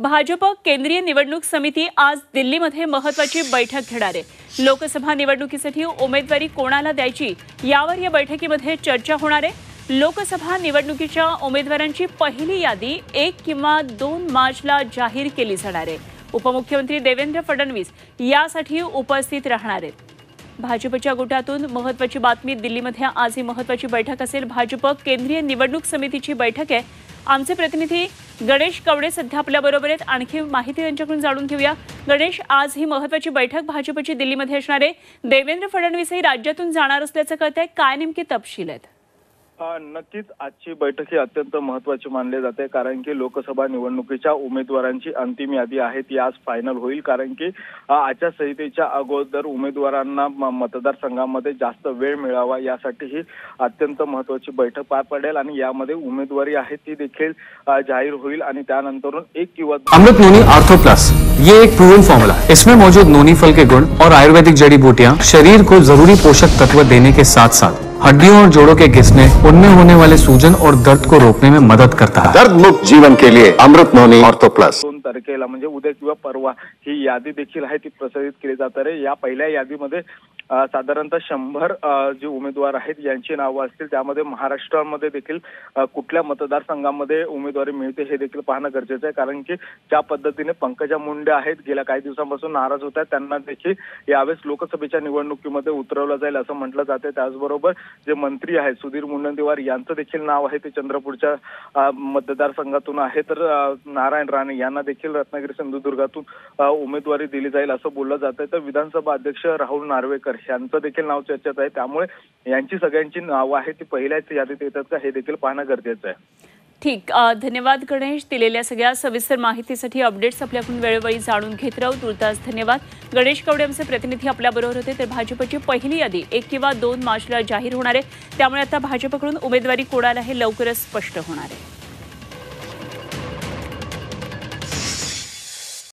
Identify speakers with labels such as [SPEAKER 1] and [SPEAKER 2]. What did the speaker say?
[SPEAKER 1] भाजप केंद्रीय निवडणूक समिती आज दिल्लीमध्ये महत्त्वाची बैठक घेणार आहे। लोकसभा निवडणुकीसाठी उमेदवारी कोणाला द्यायची यावर या बैठकीमध्ये चर्चा होणार आहे। लोकसभा निवडणुकीच्या उमेदवारांची पहिली यादी 1 किंवा 2 मार्चला जाहीर केली जाणार आहे। उपमुख्यमंत्री देवेंद्र फडणवीस यासाठी उपस्थित राहणार आहेत। भाजपच्या गोटातून महत्त्वाची बातमी, दिल्लीमध्ये आज ही महत्त्वाची बैठक असेल। भाजप केंद्रीय निवडणूक समितीची बैठक आहे। आमचे प्रतिनिधी गणेश कवडे सध्या आपल्या बरोबर आहेत, आणखी माहिती त्यांच्याकडून जाणून घेऊया। गणेश, आज ही महत्त्वाची बैठक भाजपची दिल्लीमध्ये असणार आहे। देवेंद्र फडणवीसही राज्यातून जाणार असल्याचं कळतंय, काय नेमके तपशील आहेत?
[SPEAKER 2] नक्कीच आजची बैठक ही अत्यंत महत्त्वाची मानली जाते, कारण की लोकसभा निवडणुकीच्या उमेदवारांची अंतिम यादी आहे ती आज फायनल होईल। कारण की आचारसंहितेच्या अगोदर उमेदवारांना मतदारसंघामध्ये जास्त वेळ मिळावा यासाठी ही अत्यंत महत्त्वाची बैठक पार पडेल आणि यामध्ये उमेदवारी आहे ती देखील जाहीर होईल आणि त्यानंतर एक किंवा
[SPEAKER 3] अमृत नोनी आर्थो प्लस ये एक प्रूवन फॉर्मूला है। इसमें मौजूद नोनी फल के गुण और आयुर्वेदिक जड़ी बूटियां शरीर को जरूरी पोषक तत्व देने के साथ साथ हड्डियों और जोड़ों के घिसने, उनमें होने वाले सूजन और दर्द को रोकने में मदद करता है।
[SPEAKER 4] दर्द मुक्त जीवन के लिए अमृत नोनी ऑर्थो प्लस।
[SPEAKER 2] 2 तारखेला म्हणजे उद्या किंवा परवा ही यादी देखील आहे ती प्रसारित केली जाणार आहे। या पहिल्या यादीमध्ये साधारणतः 100 जे उमेदवार आहेत यांची नावं असतील। त्यामध्ये महाराष्ट्रामध्ये देखील कुठल्या मतदारसंघामध्ये उमेदवारी मिळते हे देखील पाहणं गरजेचं आहे, कारण की ज्या पद्धतीने पंकजा मुंडे आहेत गेल्या काही दिवसांपासून नाराज होत आहेत, त्यांना देखील यावेळेस लोकसभेच्या निवडणुकीमध्ये उतरवलं जाईल असं म्हटलं जाते। त्याचबरोबर जे मंत्री आहेत सुधीर मुनगंटीवार यांचं देखील नाव आहे ते चंद्रपूरच्या मतदारसंघातून आहे, तर नारायण राणे यांना देखील रत्नागिरी सिंधुदुर्गातून उमेदवारी दिली जाईल असं बोललं जातंय। तर विधानसभा अध्यक्ष राहुल नार्वेकर यांचं देखील नाव चर्चेत आहे, त्यामुळे यांची सगळ्यांची नावं आहेत ती पहिल्याच यादीत येतात का हे देखील पाहणं गरजेचं आहे।
[SPEAKER 1] ठीक, धन्यवाद गणेश, दिलेल्या सगळ्या सविस्तर माहितीसाठी। अपडेट्स आपल्याकडून वेळोवेळी जाणून घेत राहू। तुर्तास धन्यवाद। गणेश कवडे आमचे प्रतिनिधी आपल्या बरोबर होते। तर भाजपची पहिली यादी 1 किंवा 2 मार्चला जाहीर होणार आहे, त्यामुळे आता भाजपकडून उमेदवारी कोणाला हे लवकरच स्पष्ट होणार आहे।